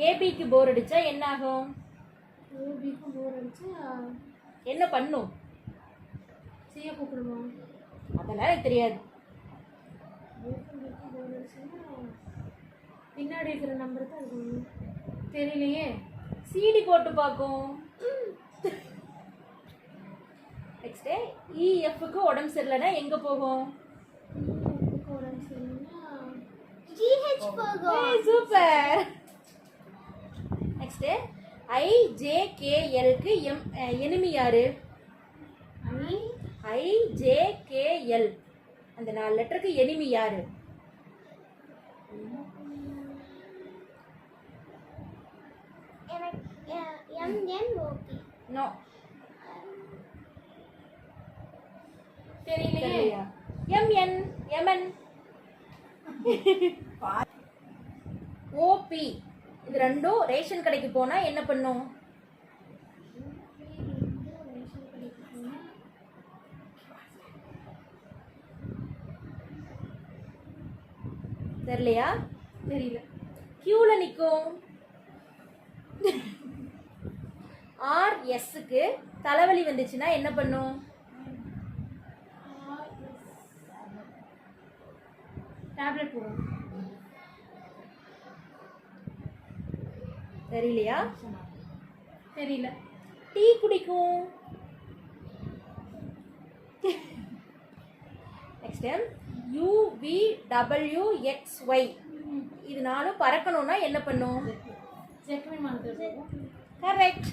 ஏபிக்கு போர் அடிச்சா என்ன ஆகும்? ஏபிக்கு போர் அடிச்சா என்ன பண்ணும்? சியை கூப்பிடுமா? அதெல்லாம் எனக்கு தெரியாது. ஏபிக்கு போர் அடிச்சுன்னா பின்னாடி இருக்கிற நம்பர் தான் இருக்கும். தெரியலையே. சிடி போட்டு பார்க்கும். நெக்ஸ்ட் இஎஃப்க்கு உடம்பு சரியில்லைன்னா எங்க போகும்? இஎஃப்க்கு உடம்பு சரியில்லைன்னா GH போகும். சூப்பர். நெக்ஸ்ட் ஐஜேகேஎல்க்கு எனிமி யாரு? ஐஜேகேஎல் அந்த 4 லெட்டருக்கு எனிமி யாரு? எனக்கு MNOP. நோ தெரியலையே. எம்என் எம்என் ஓபி இது ரெண்டும் ரேஷன் கடைக்கு போனா என்ன பண்ணும்? தெரியலையா? தெரியல. கியூல நிற்கும். ஆர்எஸ்க்கு தலைவலி வந்துச்சுன்னா என்ன பண்ணும்? டேப்லெட் போடும். தெரியலையா? தெரியல. டீ குடிக்கும். நெக்ஸ்ட் UVWXY இது 4 பறக்கணும்னா என்ன பண்ணும்? ஜெக்மின் மாநிலத்தில். கரெக்ட்.